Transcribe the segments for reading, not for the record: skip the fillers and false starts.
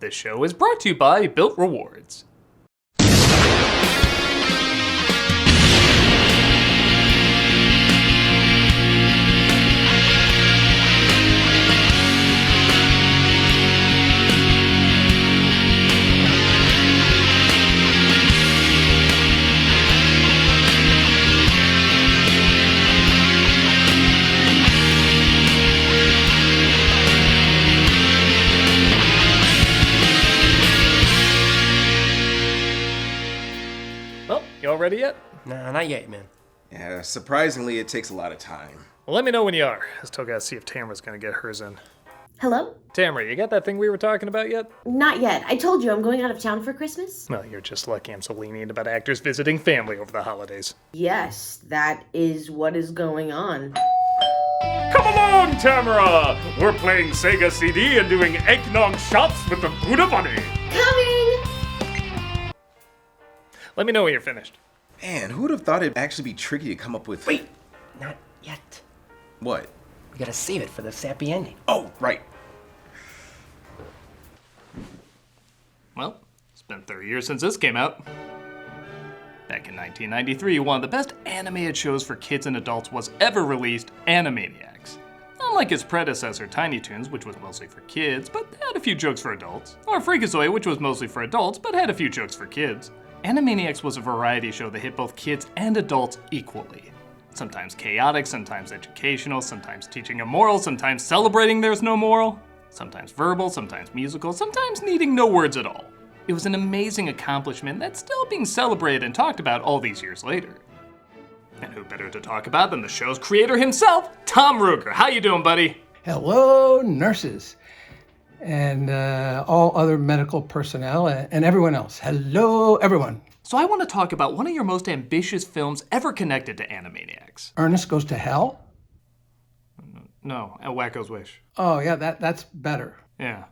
This show is brought to you by Built Rewards. You all ready yet? Nah, not yet, man. Yeah, surprisingly, it takes a lot of time. Well, let me know when you are. I still gotta see if Tamara's gonna get hers in. Hello? Tamara, you got that thing we were talking about yet? Not yet. I told you I'm going out of town for Christmas. Well, you're just lucky I'm so lenient about actors visiting family over the holidays. Yes, that is what is going on. Come along, Tamara! We're playing Sega CD and doing eggnog shots with the Buddha Bunny. Coming! Let me know when you're finished. Man, who would have thought it'd actually be tricky to come up with... Wait, not yet. What? We gotta save it for the sappy ending. Oh, right. Well, it's been 30 years since this came out. Back in 1993, one of the best animated shows for kids and adults was ever released, Animaniacs. Unlike its predecessor, Tiny Toons, which was mostly for kids, but had a few jokes for adults, or Freakazoid, which was mostly for adults, but had a few jokes for kids, Animaniacs was a variety show that hit both kids and adults equally. Sometimes chaotic, sometimes educational, sometimes teaching a moral, sometimes celebrating there's no moral, sometimes verbal, sometimes musical, sometimes needing no words at all. It was an amazing accomplishment that's still being celebrated and talked about all these years later. And who better to talk about than the show's creator himself, Tom Ruegger. How you doing, buddy? Hello, nurses, and all other medical personnel, and everyone else. Hello, everyone. So I want to talk about one of your most ambitious films ever connected to Animaniacs. Ernest Goes to Hell? No, Wakko's Wish. Oh, yeah, that's better. Yeah.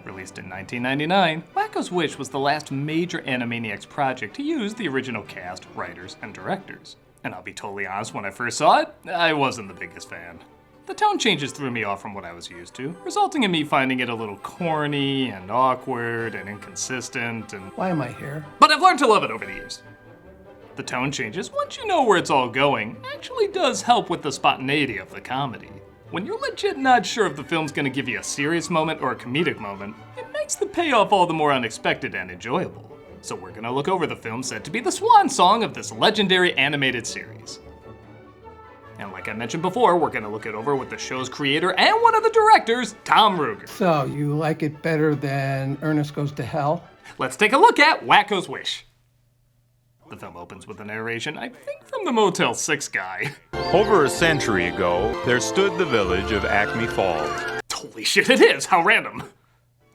Released in 1999, Wakko's Wish was the last major Animaniacs project to use the original cast, writers, and directors. And I'll be totally honest, when I first saw it, I wasn't the biggest fan. The tone changes threw me off from what I was used to, resulting in me finding it a little corny and awkward and inconsistent and... Why am I here? But I've learned to love it over the years. The tone changes, once you know where it's all going, actually does help with the spontaneity of the comedy. When you're legit not sure if the film's gonna give you a serious moment or a comedic moment, it makes the payoff all the more unexpected and enjoyable. So we're gonna look over the film said to be the swan song of this legendary animated series. And like I mentioned before, we're gonna look it over with the show's creator and one of the directors, Tom Ruegger. So, you like it better than Ernest Goes to Hell? Let's take a look at Wakko's Wish. The film opens with a narration, I think from the Motel 6 guy. Over a century ago, there stood the village of Acme Falls. Holy shit, it is! How random!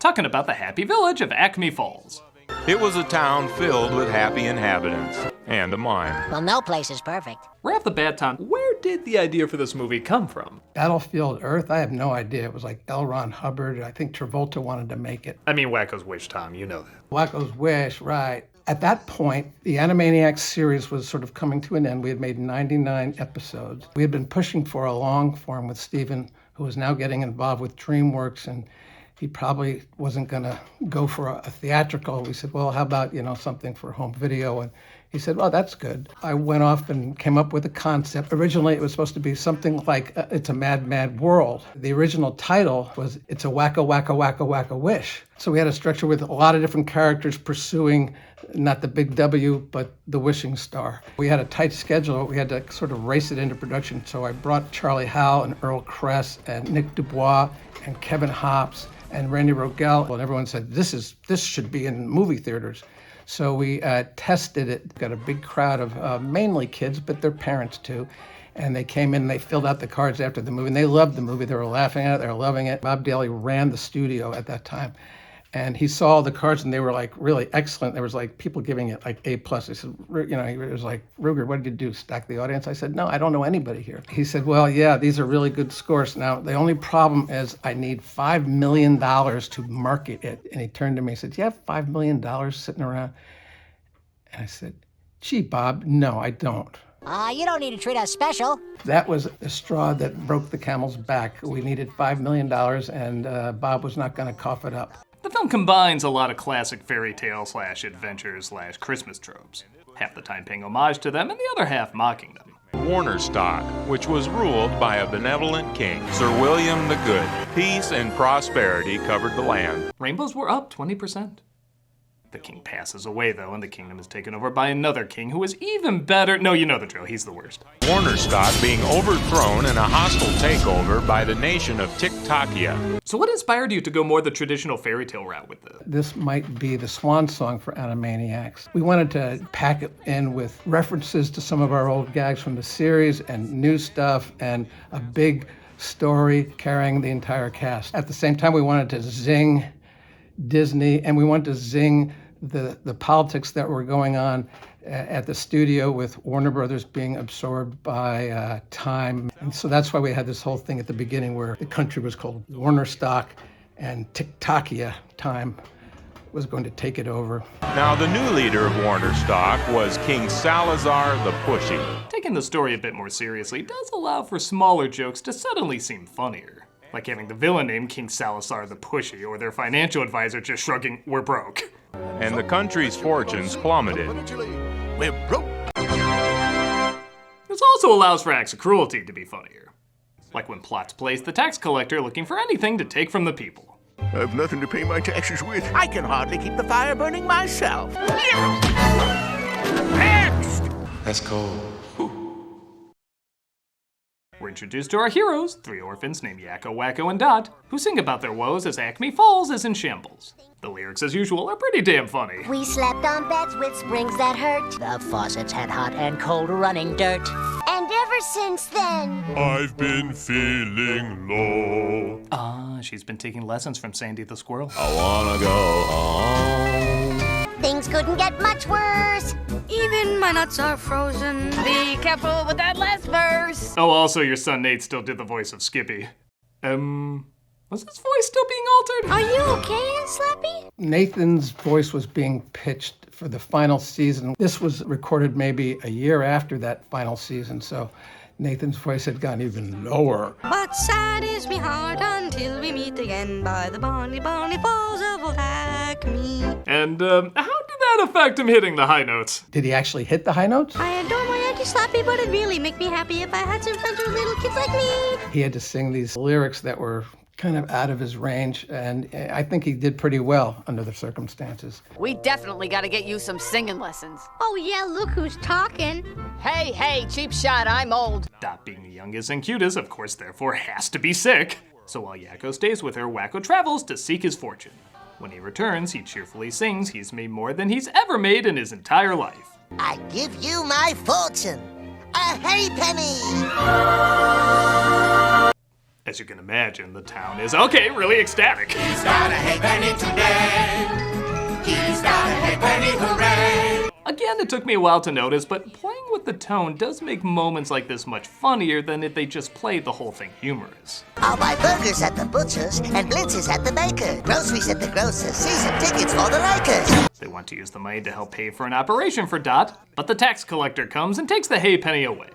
Talking about the happy village of Acme Falls. It was a town filled with happy inhabitants, and a mime. Well, no place is perfect. Right off the bat, Tom, where did the idea for this movie come from? Battlefield Earth? I have no idea. It was like L. Ron Hubbard. I think Travolta wanted to make it. I mean, Wakko's Wish, Tom, you know that. Wakko's Wish, right. At that point, the Animaniacs series was sort of coming to an end. We had made 99 episodes. We had been pushing for a long form with Steven, who was now getting involved with DreamWorks, and he probably wasn't going to go for a theatrical. We said, well, how about, something for home video? And he said, well, that's good. I went off and came up with a concept. Originally, it was supposed to be something like It's a Mad, Mad World. The original title was It's a Wakko, Wakko, Wakko, Wakko Wish. So we had a structure with a lot of different characters pursuing not the big W, but the wishing star. We had a tight schedule. We had to sort of race it into production. So I brought Charlie Howe and Earl Kress and Nick Dubois and Kevin Hops and Randy Rogel, and everyone said, this should be in movie theaters. So we tested it, got a big crowd of mainly kids, but their parents too. And they came in and they filled out the cards after the movie, and they loved the movie. They were laughing at it, they were loving it. Bob Daly ran the studio at that time. And he saw the cards and they were like really excellent. There was like people giving it like A+. I said, he was like, Ruegger, what did you do, stack the audience? I said, no, I don't know anybody here. He said, well, yeah, these are really good scores. Now, the only problem is I need $5 million to market it. And he turned to me and said, do you have $5 million sitting around? And I said, gee, Bob, no, I don't. You don't need to treat us special. That was the straw that broke the camel's back. We needed $5 million, and Bob was not going to cough it up. The film combines a lot of classic fairy tale / adventure / Christmas tropes, half the time paying homage to them and the other half mocking them. Warner stock, which was ruled by a benevolent king, Sir William the Good. Peace and prosperity covered the land. Rainbows were up 20%. The king passes away, though, and the kingdom is taken over by another king who is even better. No, you know the drill. He's the worst. Warner stock being overthrown in a hostile takeover by the nation of Tiktakia. So what inspired you to go more the traditional fairy tale route with this? This might be the swan song for Animaniacs. We wanted to pack it in with references to some of our old gags from the series and new stuff and a big story carrying the entire cast. At the same time, we wanted to zing Disney, and we wanted to zing the politics that were going on at the studio with Warner Brothers being absorbed by Time. And so that's why we had this whole thing at the beginning where the country was called Warner Stock and Tiktakia Time was going to take it over. Now, the new leader of Warner stock was King Salazar the Pushy. Taking the story a bit more seriously does allow for smaller jokes to suddenly seem funnier. Like having the villain named King Salazar the Pushy, or their financial advisor just shrugging, "We're broke." And the country's fortunes plummeted. We're broke. This also allows for acts of cruelty to be funnier. Like when plots place the tax collector looking for anything to take from the people. I've nothing to pay my taxes with. I can hardly keep the fire burning myself. Next! That's cold. We're introduced to our heroes, 3 orphans named Yakko, Wakko, and Dot, who sing about their woes as Acme Falls is in shambles. The lyrics, as usual, are pretty damn funny. We slept on beds with springs that hurt. The faucets had hot and cold running dirt. And ever since then, I've been feeling low. She's been taking lessons from Sandy the Squirrel. I wanna go home. things couldn't get much worse. Even my nuts are frozen. Be careful with that last verse. Oh, also your son Nate still did the voice of Skippy. Was his voice still being altered? Are you okay, Aunt Slappy? Nathan's voice was being pitched for the final season. This was recorded maybe a year after that final season, so Nathan's voice had gone even lower. But sad is me heart until we meet again by the bonny, bonny falls of old Acme. And, how did that affect him hitting the high notes? Did he actually hit the high notes? I adore my Auntie Slappy, but it'd really make me happy if I had some friends with little kids like me. He had to sing these lyrics that were kind of out of his range, and I think he did pretty well under the circumstances. We definitely got to get you some singing lessons. Oh yeah, look who's talking. Hey, cheap shot, I'm old. Dot, being the youngest and cutest, of course, therefore has to be sick. So while Yakko stays with her, Wakko travels to seek his fortune. When he returns, he cheerfully sings he's made more than he's ever made in his entire life. I give you my fortune, a halfpenny. As you can imagine, the town is, really ecstatic. He's got a halfpenny today. He's got a halfpenny, hooray. Again, it took me a while to notice, but playing with the tone does make moments like this much funnier than if they just played the whole thing humorous. I'll buy burgers at the butcher's and blitzes at the baker. Groceries at the grocer's, season tickets for the Lakers. They want to use the money to help pay for an operation for Dot, but the tax collector comes and takes the halfpenny away.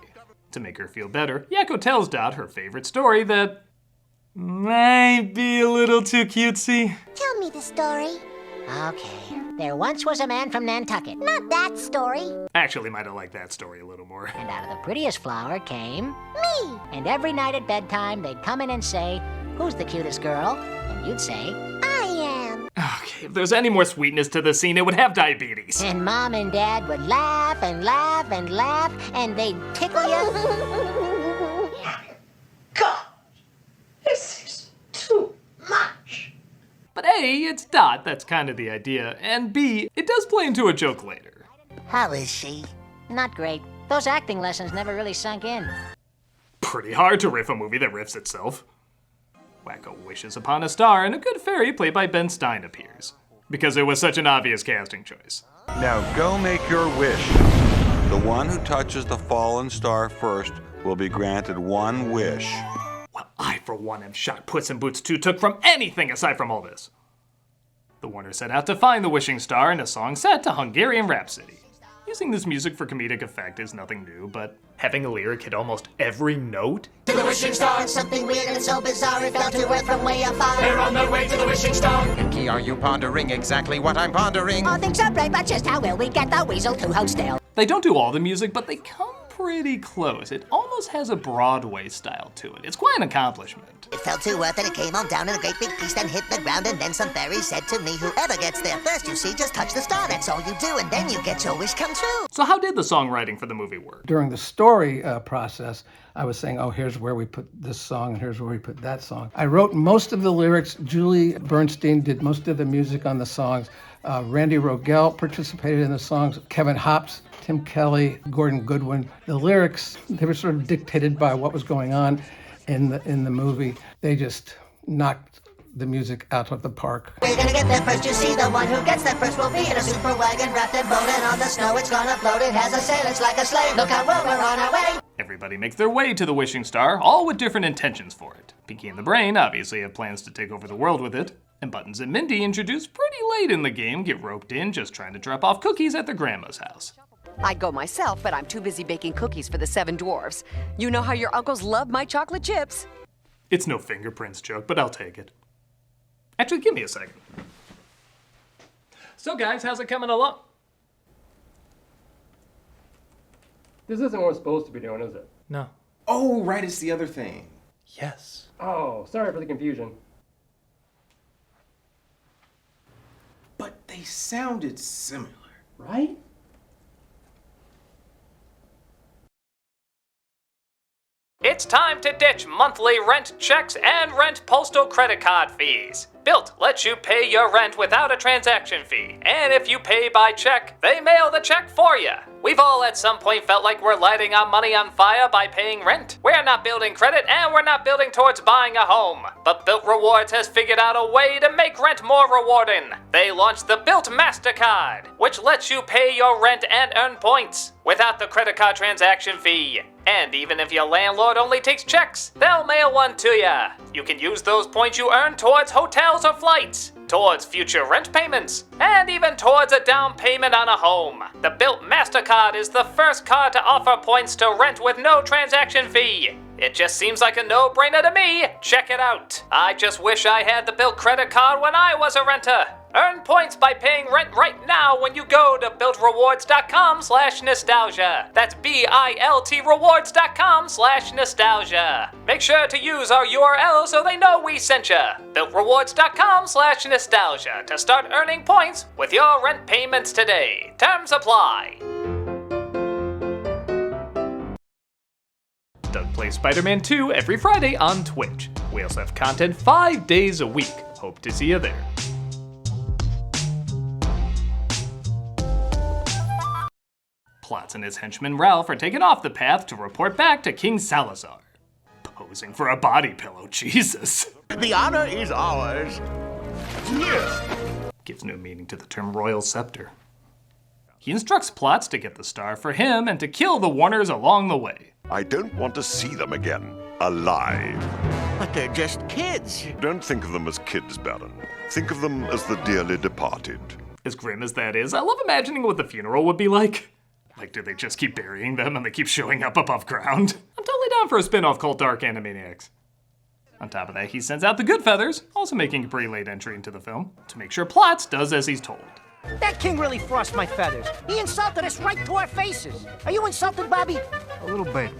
To make her feel better, Yakko tells Dot her favorite story that might be a little too cutesy. Tell me the story. Okay. There once was a man from Nantucket. Not that story. Actually, might have liked that story a little more. And out of the prettiest flower came... me. And every night at bedtime, they'd come in and say, "Who's the cutest girl?" And you'd say, I am. Okay, if there's any more sweetness to the scene, it would have diabetes. And Mom and Dad would laugh and laugh and laugh, and they'd tickle you. God, this is too much. But A, it's Dot, that's kind of the idea, and B, it does play into a joke later. How is she? Not great. Those acting lessons never really sunk in. Pretty hard to riff a movie that riffs itself. Wakko wishes upon a star, and a good fairy played by Ben Stein appears, because it was such an obvious casting choice. Now go make your wish. The one who touches the fallen star first will be granted one wish. Well, I, for one, am shocked Puss in Boots 2 took from anything aside from all this. The Warner set out to find the wishing star in a song set to Hungarian Rhapsody. You using this music for comedic effect is nothing new, but having a lyric hit almost every note? To the wishing star. Something weird and so bizarre, it fell to earth from way afar. They're on their way to the wishing star. Pinky, are you pondering exactly what I'm pondering? All things are bright, but just how will we get the weasel to hold still? They don't do all the music, but they come pretty close. It almost has a Broadway style to it. It's quite an accomplishment. It fell to earth and it came on down in a great big piece, then hit the ground, and then some fairy said to me, whoever gets there first, you see, just touch the star, that's all you do, and then you get your wish come true. So how did the songwriting for the movie work? During the story process, I was saying, oh, here's where we put this song, and here's where we put that song. I wrote most of the lyrics. Julie Bernstein did most of the music on the songs. Randy Rogel participated in the songs. Kevin Hopps, Tim Kelly, Gordon Goodwin. The lyrics, they were sort of dictated by what was going on in the movie. They just knocked the music out of the park. We're gonna get there first, you see, the one who gets there first will be in a super wagon wrapped in bone, and on the snow it's gonna float, it has a sail, it's like a sleigh, look out, we're on our way. Everybody makes their way to the wishing star, all with different intentions for it. Pinky and the Brain obviously have plans to take over the world with it, and Buttons and Mindy, introduced pretty late in the game, get roped in just trying to drop off cookies at their grandma's house. I'd go myself, but I'm too busy baking cookies for the 7 dwarfs. You know how your uncles love my chocolate chips. It's no fingerprints joke, but I'll take it. Actually, give me a second. So guys, how's it coming along? This isn't what we're supposed to be doing, is it? No. Oh, right, it's the other thing. Yes. Oh, sorry for the confusion. But they sounded similar. Right? It's time to ditch monthly rent checks and rent postal credit card fees. Built lets you pay your rent without a transaction fee, and if you pay by check, they mail the check for you. We've all at some point felt like we're lighting our money on fire by paying rent. We're not building credit, and we're not building towards buying a home. But Built Rewards has figured out a way to make rent more rewarding. They launched the Built MasterCard, which lets you pay your rent and earn points without the credit card transaction fee. And even if your landlord only takes checks, they'll mail one to you. You can use those points you earn towards hotels or flights, towards future rent payments, and even towards a down payment on a home. The Built MasterCard is the first card to offer points to rent with no transaction fee. It just seems like a no-brainer to me. Check it out. I just wish I had the Built credit card when I was a renter. Earn points by paying rent right now when you go to BuiltRewards.com/nostalgia. That's BILT rewards.com/nostalgia. Make sure to use our URL so they know we sent you. BuiltRewards.com/nostalgia to start earning points with your rent payments today. Terms apply. Doug plays Spider-Man 2 every Friday on Twitch. We also have content 5 days a week. Hope to see you there. Plots and his henchman Ralph are taken off the path to report back to King Salazar. Posing for a body pillow, Jesus. The honor is ours. Gives no meaning to the term royal scepter. He instructs Plots to get the star for him and to kill the Warners along the way. I don't want to see them again, alive. But they're just kids. Don't think of them as kids, Baron. Think of them as the dearly departed. As grim as that is, I love imagining what the funeral would be like. Like, do they just keep burying them and they keep showing up above ground? I'm totally down for a spin-off called Dark Animaniacs. On top of that, he sends out the Good Feathers, also making a pretty late entry into the film, to make sure Plots does as he's told. That king really frost my feathers. He insulted us right to our faces. Are you insulted, Bobby? A little bit.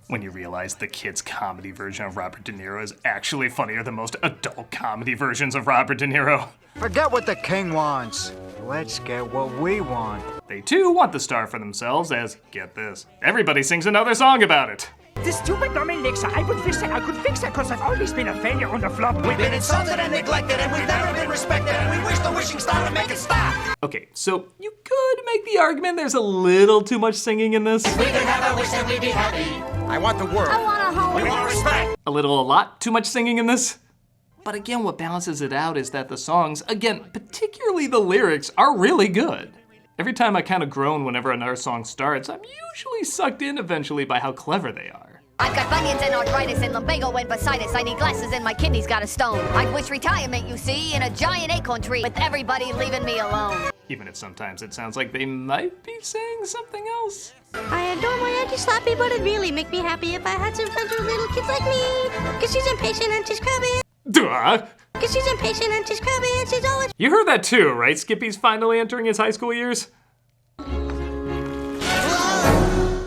When you realize the kids' comedy version of Robert De Niro is actually funnier than most adult comedy versions of Robert De Niro. Forget what the king wants. Let's get what we want. They too want the star for themselves as, get this, everybody sings another song about it. This stupid dummy Nixa, I could fix it because I've always been a failure on the flop. We've been insulted and neglected and we've never been respected and we wish the wishing star to make it stop. Okay, so you could make the argument there's a little too much singing in this. We could have a wish and we'd be happy. I want the world. I want a home. We want respect. A lot too much singing in this. But again, what balances it out is that the songs, again, particularly the lyrics, are really good. Every time I kind of groan whenever another song starts, I'm usually sucked in eventually by how clever they are. I've got bunions and arthritis and lumbago and bursitis. I need glasses and my kidneys got a stone. I'd wish retirement, you see, in a giant acorn tree with everybody leaving me alone. even if sometimes it sounds like they might be saying something else. I adore my Auntie Sloppy, but it'd really make me happy if I had some friends with little kids like me. Cause she's impatient and she's crabby. Duh! Cause she's impatient and she's crabby and she's always... You heard that too, right? Skippy's finally entering his high school years?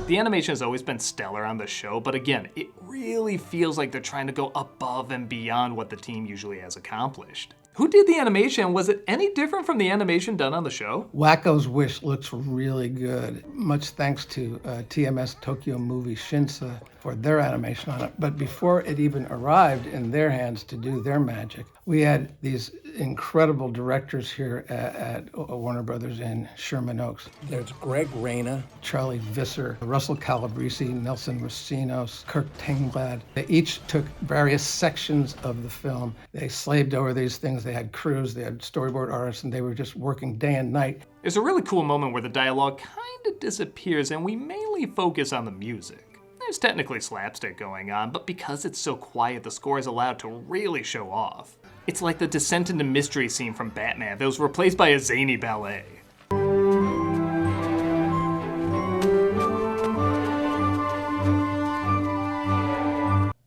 The animation has always been stellar on the show, but again, it really feels like they're trying to go above and beyond what the team usually has accomplished. Who did the animation? Was it any different from the animation done on the show? Wakko's Wish looks really good. Much thanks to TMS Tokyo Movie Shinsa for their animation on it. But before it even arrived in their hands to do their magic, we had these incredible directors here at Warner Brothers in Sherman Oaks. There's Greg Reyna, Charlie Visser, Russell Calabrese, Nelson Racinos, Kirk Tengblad. They each took various sections of the film. They slaved over these things. They had crews, they had storyboard artists, and they were just working day and night. There's a really cool moment where the dialogue kind of disappears and we mainly focus on the music. There's technically slapstick going on, but because it's so quiet, the score is allowed to really show off. It's like the descent into mystery scene from Batman that was replaced by a zany ballet.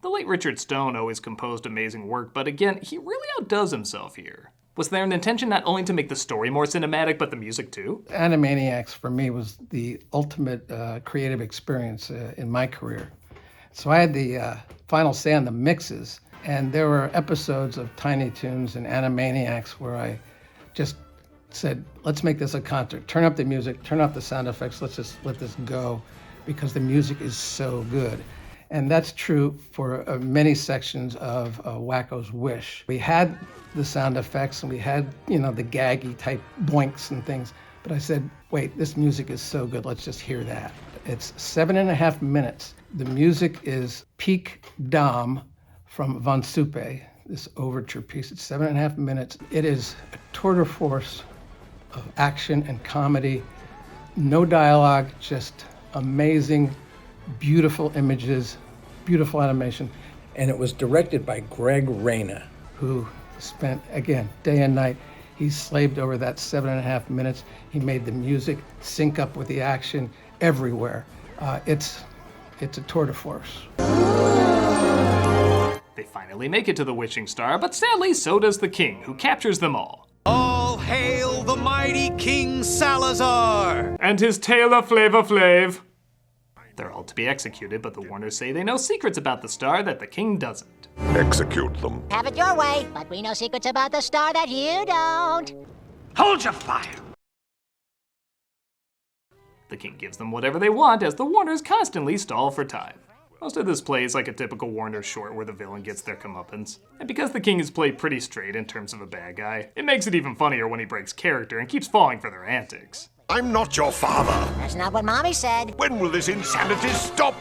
The late Richard Stone always composed amazing work, but again, he really outdoes himself here. Was there an intention not only to make the story more cinematic, but the music too? Animaniacs, for me, was the ultimate creative experience in my career. So I had the final say on the mixes, and there were episodes of Tiny Toons and Animaniacs where I just said, let's make this a concert. Turn up the music, turn up the sound effects, let's just let this go, because the music is so good. And that's true for many sections of Wakko's Wish. We had the sound effects and we had, the gaggy type boinks and things, but I said, wait, this music is so good, let's just hear that. It's 7.5 minutes. The music is peak Dom from Von Suppe, this overture piece. It's 7.5 minutes. It is a tour de force of action and comedy. No dialogue, just amazing, beautiful images, beautiful animation. And it was directed by Greg Reyna, who spent, again, day and night. He slaved over that 7.5 minutes. He made the music sync up with the action everywhere. It's a tour de force. They finally make it to the wishing star, but sadly so does the king, who captures them all. All hail the mighty King Salazar! And his tailor Flavor Flav. They're all to be executed, but the Warners say they know secrets about the star that the king doesn't. Execute them. Have it your way, but we know secrets about the star that you don't. Hold your fire! The king gives them whatever they want as the Warners constantly stall for time. Most of this plays like a typical Warner short where the villain gets their comeuppance. And because the king is played pretty straight in terms of a bad guy, it makes it even funnier when he breaks character and keeps falling for their antics. I'm not your father. That's not what Mommy said. When will this insanity stop?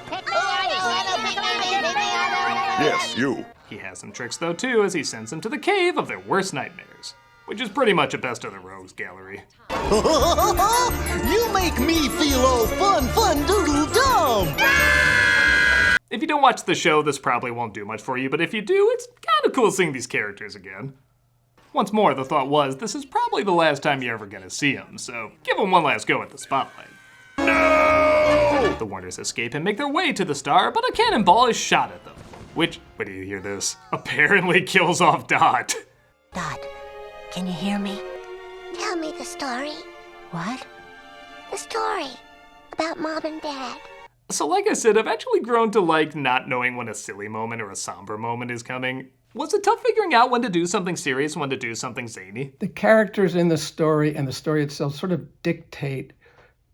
Yes, you. He has some tricks though too, as he sends them to the cave of their worst nightmares, which is pretty much a best of the rogues gallery. You make me feel all fun doodle dumb! If you don't watch the show, this probably won't do much for you, but if you do, it's kinda cool seeing these characters again. Once more, the thought was, this is probably the last time you're ever gonna see them, so give them one last go at the spotlight. No! The Warners escape and make their way to the star, but a cannonball is shot at them, which, wait till you hear this, apparently kills off Dot. Dot, can you hear me? Tell me the story. What? The story about Mom and Dad. So like I said, I've actually grown to like not knowing when a silly moment or a somber moment is coming. Was it tough figuring out when to do something serious and when to do something zany? The characters in the story and the story itself sort of dictate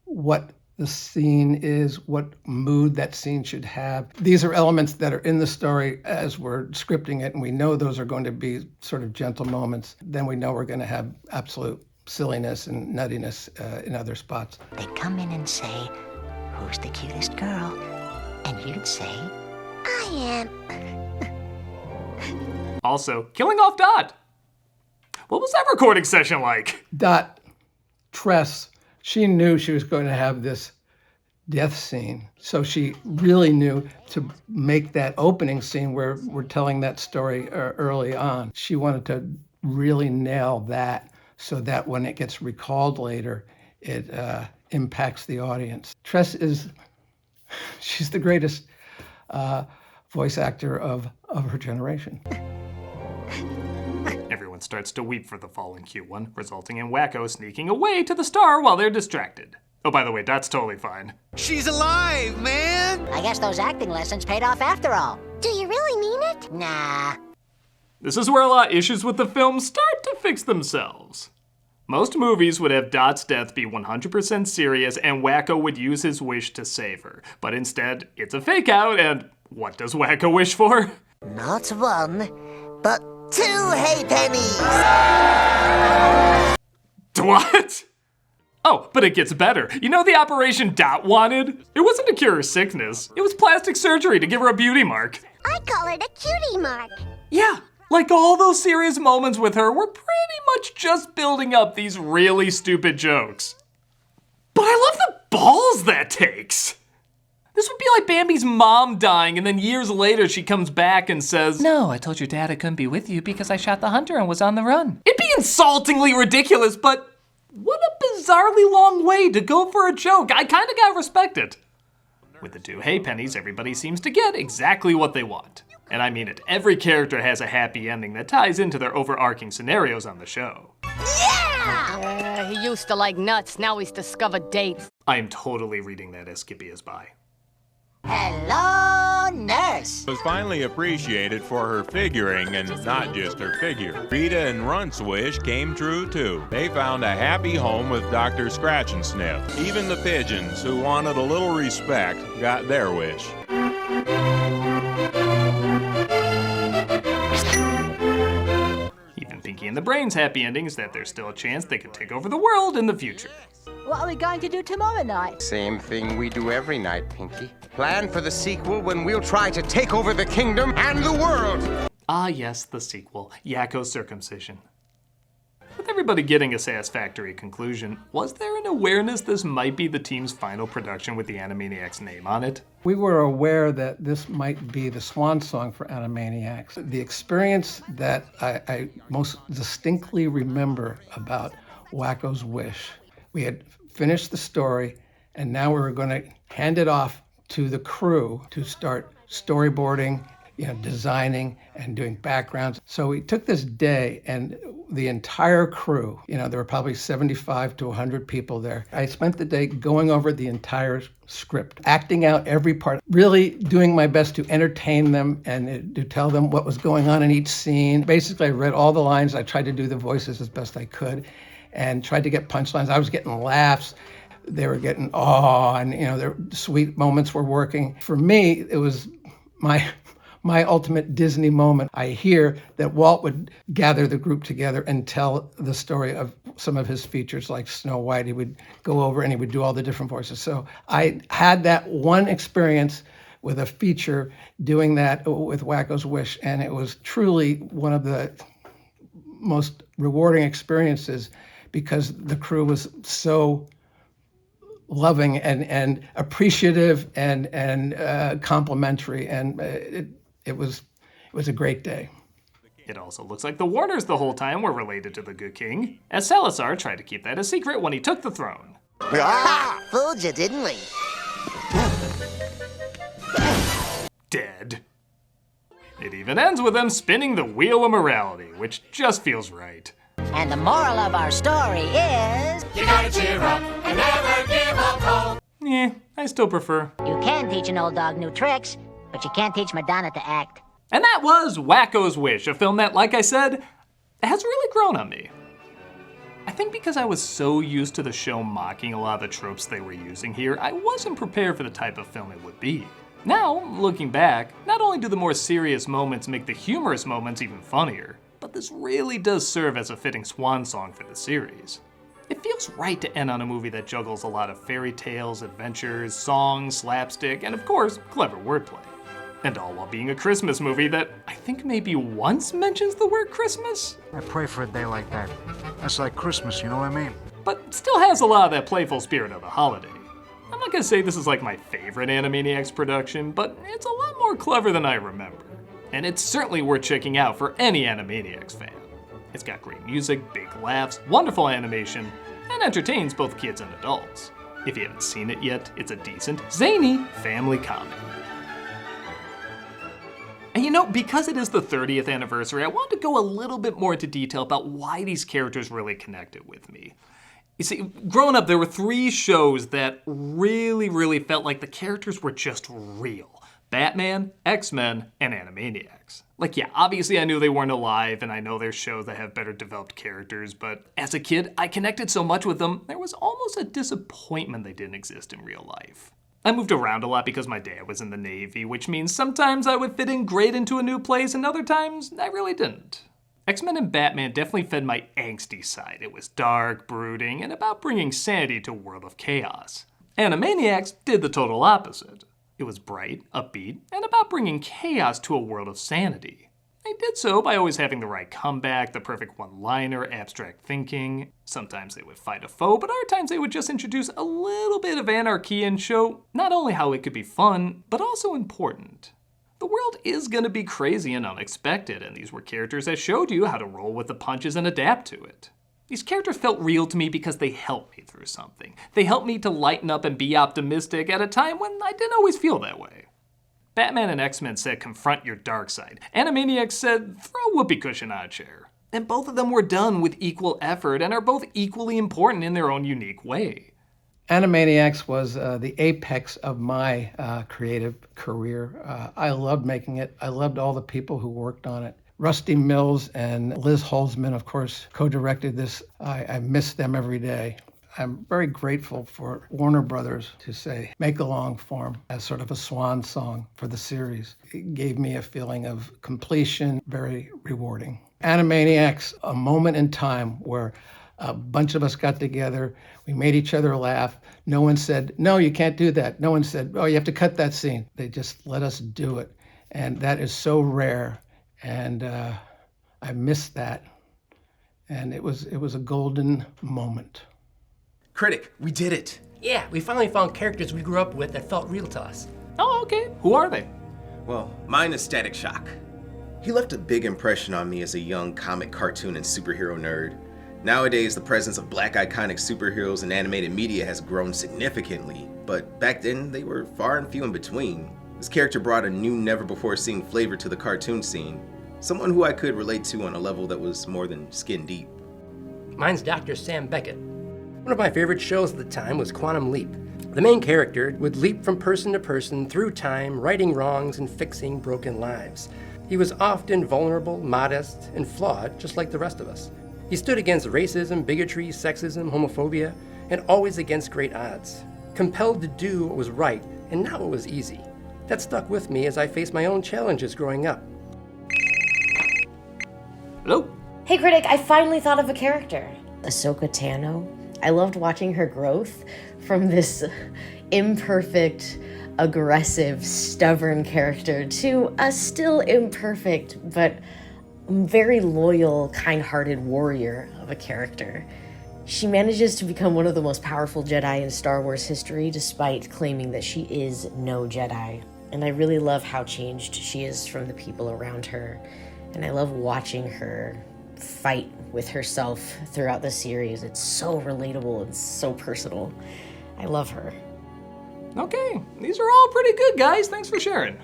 what the scene is, what mood that scene should have. These are elements that are in the story as we're scripting it, and we know those are going to be sort of gentle moments. Then we know we're going to have absolute silliness and nuttiness in other spots. They come in and say, "Who's the cutest girl?" And you'd say, "I am." Also, killing off Dot. What was that recording session like? Dot, Tress, she knew she was going to have this death scene. So she really knew to make that opening scene where we're telling that story early on. She wanted to really nail that so that when it gets recalled later, it impacts the audience. Tress she's the greatest voice actor of her generation. Everyone starts to weep for the fallen cute one, resulting in Wakko sneaking away to the star while they're distracted. Oh, by the way, that's totally fine. She's alive, man! I guess those acting lessons paid off after all. Do you really mean it? Nah. This is where a lot of issues with the film start to fix themselves. Most movies would have Dot's death be 100% serious and Wakko would use his wish to save her. But instead, it's a fake out, and what does Wakko wish for? Not one, but 2 hay pennies! What? Oh, but it gets better. You know the operation Dot wanted? It wasn't to cure her sickness. It was plastic surgery to give her a beauty mark. I call it a cutie mark. Yeah, like all those serious moments with her were pretty much just building up these really stupid jokes. But I love the balls that takes. This would be like Bambi's mom dying and then years later she comes back and says, "No, I told your dad I couldn't be with you because I shot the hunter and was on the run." It'd be insultingly ridiculous, but what a bizarrely long way to go for a joke. I kinda gotta respect it. With the 2 hay pennies, everybody seems to get exactly what they want. And I mean it, every character has a happy ending that ties into their overarching scenarios on the show. He used to like nuts, now he's discovered dates. I am totally reading that as Skippy is by. Hello, nurse. Was finally appreciated for her figuring and not just her figure. Rita and Runt's wish came true too. They found a happy home with Dr. Scratch and Sniff. Even the pigeons, who wanted a little respect, got their wish. Even Pinky and the Brain's happy ending is that there's still a chance they could take over the world in the future. What are we going to do tomorrow night? Same thing we do every night, Pinky. Plan for the sequel when we'll try to take over the kingdom and the world! Ah yes, the sequel, Yakko's Circumcision. With everybody getting a satisfactory conclusion, was there an awareness this might be the team's final production with the Animaniacs name on it? We were aware that this might be the swan song for Animaniacs. The experience that I most distinctly remember about Wakko's Wish, we had finished the story and now we were going to hand it off to the crew to start storyboarding, designing and doing backgrounds. So we took this day and the entire crew, there were probably 75 to 100 people there. I spent the day going over the entire script, acting out every part, really doing my best to entertain them and to tell them what was going on in each scene. Basically, I read all the lines. I tried to do the voices as best I could and tried to get punchlines. I was getting laughs. They were getting awe, and their sweet moments were working. For me, it was my ultimate Disney moment. I hear that Walt would gather the group together and tell the story of some of his features, like Snow White. He would go over and he would do all the different voices. So I had that one experience with a feature doing that with Wakko's Wish, and it was truly one of the most rewarding experiences because the crew was so loving and appreciative and complimentary, and it was a great day. It also looks like the Warners the whole time were related to the Good King, as Salazar tried to keep that a secret when he took the throne. Ah! Fooled you, didn't we? Dead. It even ends with them spinning the wheel of morality, which just feels right. And the moral of our story is... You gotta cheer up and never give up hope. Yeah, I still prefer. You can teach an old dog new tricks, but you can't teach Madonna to act. And that was Wakko's Wish, a film that, like I said, has really grown on me. I think because I was so used to the show mocking a lot of the tropes they were using here, I wasn't prepared for the type of film it would be. Now, looking back, not only do the more serious moments make the humorous moments even funnier, but this really does serve as a fitting swan song for the series. It feels right to end on a movie that juggles a lot of fairy tales, adventures, songs, slapstick, and of course, clever wordplay. And all while being a Christmas movie that I think maybe once mentions the word Christmas? I pray for a day like that. That's like Christmas, you know what I mean? But still has a lot of that playful spirit of the holiday. I'm not gonna say this is like my favorite Animaniacs production, but it's a lot more clever than I remember. And it's certainly worth checking out for any Animaniacs fan. It's got great music, big laughs, wonderful animation, and entertains both kids and adults. If you haven't seen it yet, it's a decent, zany family comedy. And you know, because it is the 30th anniversary, I wanted to go a little bit more into detail about why these characters really connected with me. You see, growing up, there were 3 shows that really felt like the characters were just real. Batman, X-Men, and Animaniacs. Like, yeah, obviously I knew they weren't alive, and I know there's shows that have better developed characters, but as a kid, I connected so much with them, there was almost a disappointment they didn't exist in real life. I moved around a lot because my dad was in the Navy, which means sometimes I would fit in great into a new place, and other times I really didn't. X-Men and Batman definitely fed my angsty side. It was dark, brooding, and about bringing sanity to a world of chaos. Animaniacs did the total opposite. It was bright, upbeat, and about bringing chaos to a world of sanity. They did so by always having the right comeback, the perfect one-liner, abstract thinking. Sometimes they would fight a foe, but other times they would just introduce a little bit of anarchy and show not only how it could be fun, but also important. The world is going to be crazy and unexpected, and these were characters that showed you how to roll with the punches and adapt to it. These characters felt real to me because they helped me through something. They helped me to lighten up and be optimistic at a time when I didn't always feel that way. Batman and X-Men said confront your dark side. Animaniacs said throw a whoopee cushion on a chair. And both of them were done with equal effort and are both equally important in their own unique way. Animaniacs was the apex of my creative career. I loved making it. I loved all the people who worked on it. Rusty Mills and Liz Holzman, of course, co-directed this. I miss them every day. I'm very grateful for Warner Brothers to say, make a long form as sort of a swan song for the series. It gave me a feeling of completion, very rewarding. Animaniacs, a moment in time where a bunch of us got together, we made each other laugh. No one said, no, you can't do that. No one said, oh, you have to cut that scene. They just let us do it. And that is so rare. And I missed that. And it was a golden moment. Critic, we did it. Yeah, we finally found characters we grew up with that felt real to us. Oh, okay. Who are they? Well, mine is Static Shock. He left a big impression on me as a young comic, cartoon, and superhero nerd. Nowadays, the presence of Black iconic superheroes in animated media has grown significantly, but back then, they were far and few in between. This character brought a new, never-before-seen flavor to the cartoon scene. Someone who I could relate to on a level that was more than skin deep. Mine's Dr. Sam Beckett. One of my favorite shows at the time was Quantum Leap. The main character would leap from person to person through time, righting wrongs and fixing broken lives. He was often vulnerable, modest, and flawed, just like the rest of us. He stood against racism, bigotry, sexism, homophobia, and always against great odds. Compelled to do what was right, and not what was easy. That stuck with me as I faced my own challenges growing up. Hello? Hey Critic, I finally thought of a character. Ahsoka Tano. I loved watching her growth from this imperfect, aggressive, stubborn character to a still imperfect, but very loyal, kind-hearted warrior of a character. She manages to become one of the most powerful Jedi in Star Wars history, despite claiming that she is no Jedi. And I really love how changed she is from the people around her. And I love watching her fight with herself throughout the series. It's so relatable and so personal. I love her. Okay, these are all pretty good, guys. Thanks for sharing.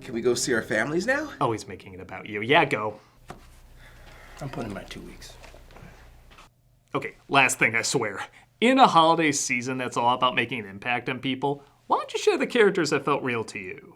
Can we go see our families now? Oh, he's making it about you. Yeah, go. I'm putting in my 2 weeks. Okay, last thing, I swear. In a holiday season that's all about making an impact on people, why don't you share the characters that felt real to you?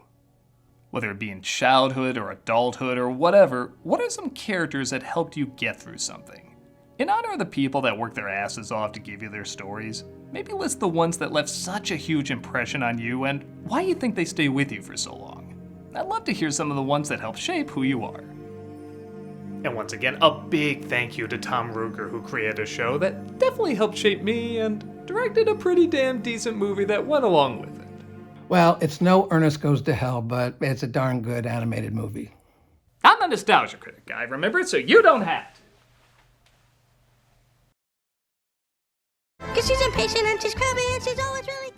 Whether it be in childhood or adulthood or whatever, what are some characters that helped you get through something? In honor of the people that work their asses off to give you their stories, maybe list the ones that left such a huge impression on you and why you think they stay with you for so long. I'd love to hear some of the ones that help shape who you are. And once again, a big thank you to Tom Ruegger, who created a show that definitely helped shape me and directed a pretty damn decent movie that went along with it. Well, it's no Ernest Goes to Hell, but it's a darn good animated movie. I'm a Nostalgia Critic guy, remember it, so you don't have to. Cause she's impatient and she's crabby and she's always really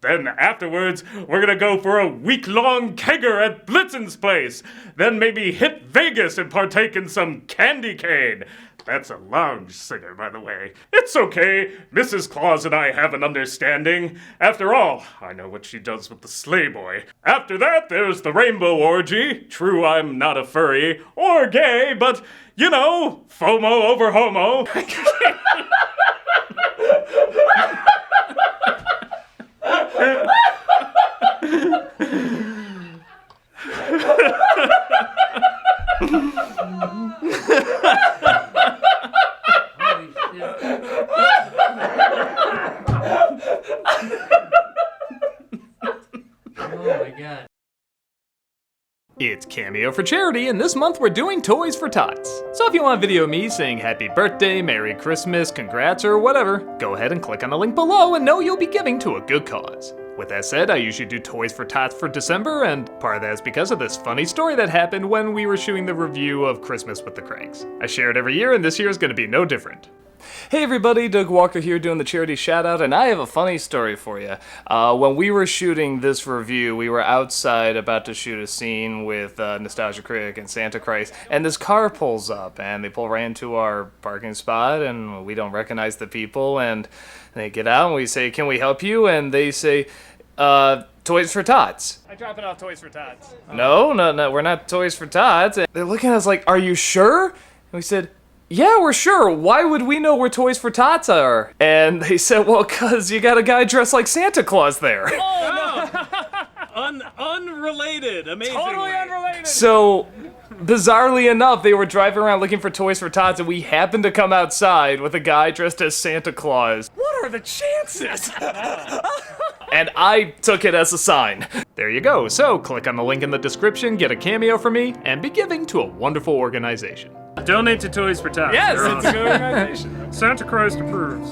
Then afterwards, we're gonna go for a week-long kegger at Blitzen's place. Then maybe hit Vegas and partake in some candy cane. That's a lounge singer, by the way. It's okay. Mrs. Claus and I have an understanding. After all, I know what she does with the sleigh boy. After that, there's the rainbow orgy. True, I'm not a furry or gay, but, you know, FOMO over homo. It's Cameo for Charity, and this month we're doing Toys for Tots. So if you want a video of me saying happy birthday, Merry Christmas, congrats, or whatever, go ahead and click on the link below and know you'll be giving to a good cause. With that said, I usually do Toys for Tots for December, and part of that is because of this funny story that happened when we were shooting the review of Christmas with the Craigs. I share it every year, and this year is going to be no different. Hey everybody, Doug Walker here doing the charity shoutout, and I have a funny story for you. When we were shooting this review, we were outside about to shoot a scene with Nostalgia Critic and Santa Christ, and this car pulls up, and they pull right into our parking spot, and we don't recognize the people, and they get out, and we say, "Can we help you?" And they say, Toys for Tots. I drop it off Toys for Tots. No, we're not Toys for Tots. And they're looking at us like, "Are you sure?" And we said, "Yeah, we're sure. Why would we know where Toys for Tots are?" And they said, "Well, 'cause you got a guy dressed like Santa Claus there." Oh, no! Unrelated. Amazing. Totally unrelated. So, bizarrely enough, they were driving around looking for Toys for Tots, and we happened to come outside with a guy dressed as Santa Claus. What are the chances? And I took it as a sign. There you go. So, click on the link in the description, get a cameo from me, and be giving to a wonderful organization. Donate to Toys for Tots. Yes, They're it's a awesome. good organization. Santa Christ approves.